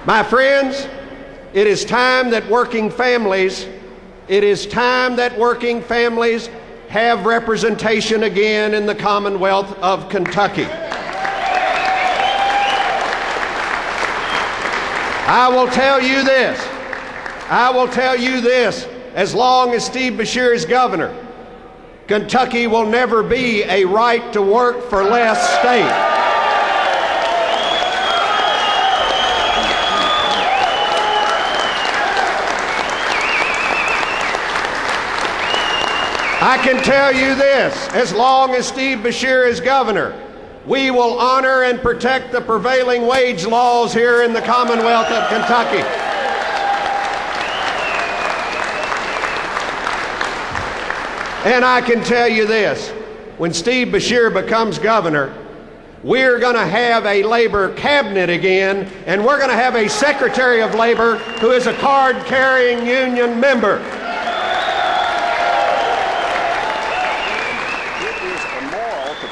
My friends, it is time that working families have representation again in the Commonwealth of Kentucky. I will tell you this, as long as Steve Beshear is governor, Kentucky will never be a right to work for less state. I can tell you this, as long as Steve Beshear is governor, we will honor and protect the prevailing wage laws here in the Commonwealth of Kentucky. And I can tell you this, when Steve Beshear becomes governor, we're going to have a labor cabinet again, and we're going to have a Secretary of Labor who is a card-carrying union member.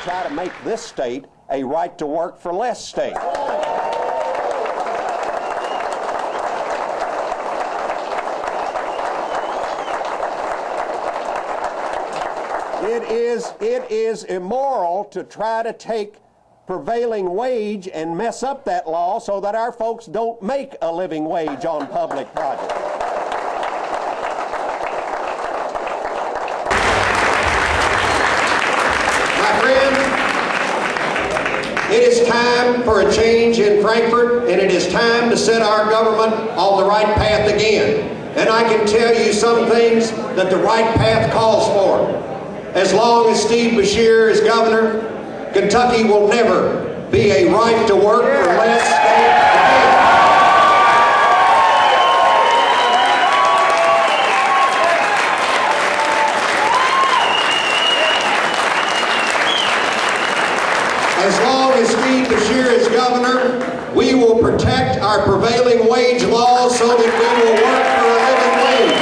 Try to make this state a right to work for less state. It is immoral to try to take prevailing wage and mess up that law so that our folks don't make a living wage on public projects. It is time for a change in Frankfort, and it is time to set our government on the right path again. And I can tell you some things that the right path calls for. As long as Steve Beshear is governor, Kentucky will never be a right to work for less state again. As long as Steve Beshear is governor, we will protect our prevailing wage laws so that we will work for a living wage.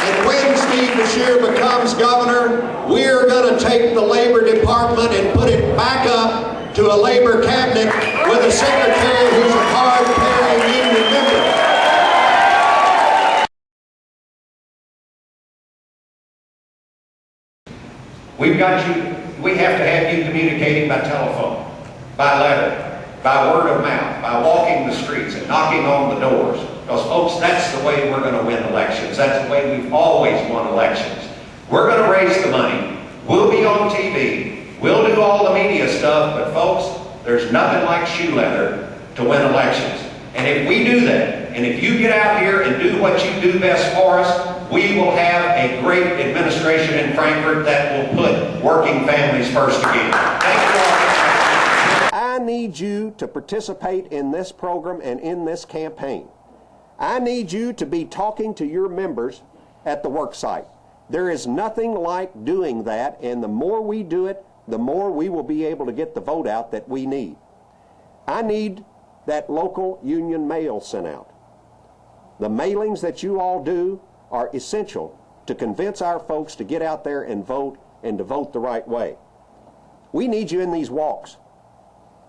And when Steve Beshear becomes governor, we're going to take the Labor Department and put it back up to a Labor cabinet with a secretary who's a card-carrying union member. We have to have you communicating by telephone, by letter, by word of mouth, by walking the streets and knocking on the doors. Because folks, that's the way we're going to win elections. That's the way we've always won elections. We're going to raise the money. We'll be on TV. We'll do all the media stuff, but folks, there's nothing like shoe leather to win elections. And if we do that, and if you get out here and do what you do best for us, we will have a great administration in Frankfort that will put working families first again. Thank you all. I need you to participate in this program and in this campaign. I need you to be talking to your members at the work site. There is nothing like doing that, and the more we do it, the more we will be able to get the vote out that we need. I need that local union mail sent out. The mailings that you all do are essential to convince our folks to get out there and vote, and to vote the right way. We need you in these walks.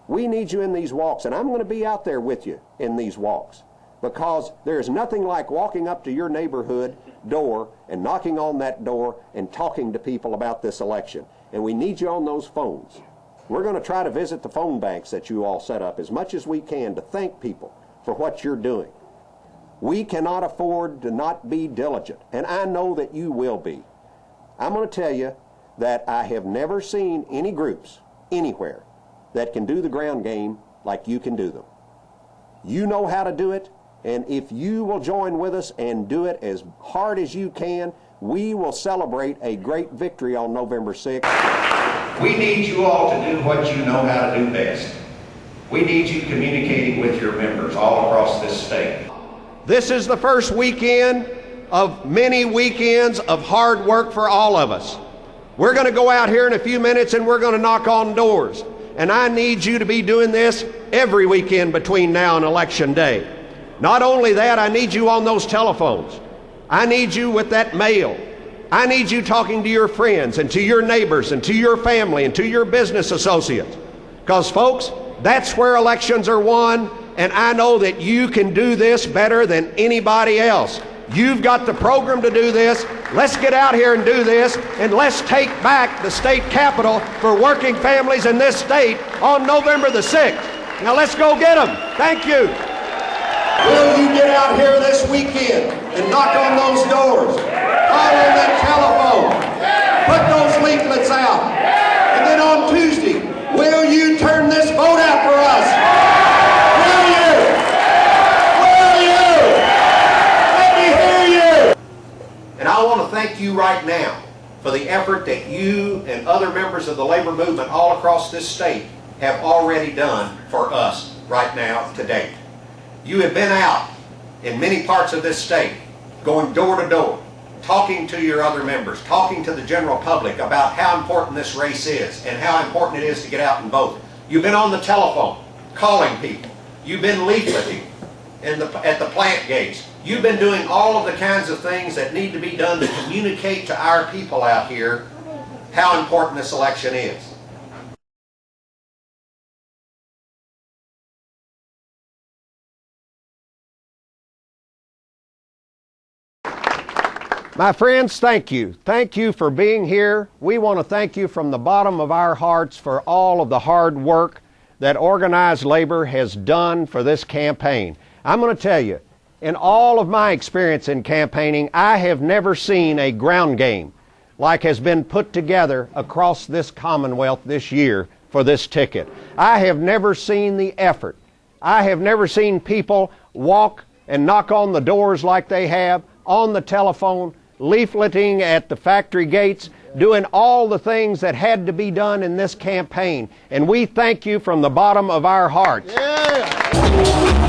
We need you in these walks, and I'm going to be out there with you in these walks, because there is nothing like walking up to your neighborhood door and knocking on that door and talking to people about this election. And we need you on those phones. We're going to try to visit the phone banks that you all set up as much as we can to thank people for what you're doing. We cannot afford to not be diligent, and I know that you will be. I'm going to tell you that I have never seen any groups anywhere that can do the ground game like you can do them. You know how to do it, and if you will join with us and do it as hard as you can, we will celebrate a great victory on November 6th. We need you all to do what you know how to do best. We need you communicating with your members all across this state. This is the first weekend of many weekends of hard work for all of us. We're going to go out here in a few minutes and we're going to knock on doors. And I need you to be doing this every weekend between now and Election Day. Not only that, I need you on those telephones. I need you with that mail. I need you talking to your friends and to your neighbors and to your family and to your business associates. Because, folks, that's where elections are won, and I know that you can do this better than anybody else. You've got the program to do this. Let's get out here and do this, and let's take back the state capitol for working families in this state on November the 6th. Now let's go get them. Thank you. Will you get out here this weekend and knock on those doors? Call on that telephone. Put those leaflets out. And then on Tuesday, will you turn this vote out for us? Will you? Will you? Let me hear you. And I want to thank you right now for the effort that you and other members of the labor movement all across this state have already done for us right now today. You have been out in many parts of this state, going door to door, talking to your other members, talking to the general public about how important this race is and how important it is to get out and vote. You've been on the telephone, calling people. You've been leafleting at the plant gates. You've been doing all of the kinds of things that need to be done to communicate to our people out here how important this election is. My friends, thank you. Thank you for being here. We want to thank you from the bottom of our hearts for all of the hard work that organized labor has done for this campaign. I'm going to tell you, in all of my experience in campaigning, I have never seen a ground game like has been put together across this Commonwealth this year for this ticket. I have never seen the effort. I have never seen people walk and knock on the doors like they have, on the telephone, leafleting at the factory gates, doing all the things that had to be done in this campaign. And we thank you from the bottom of our hearts. Yeah.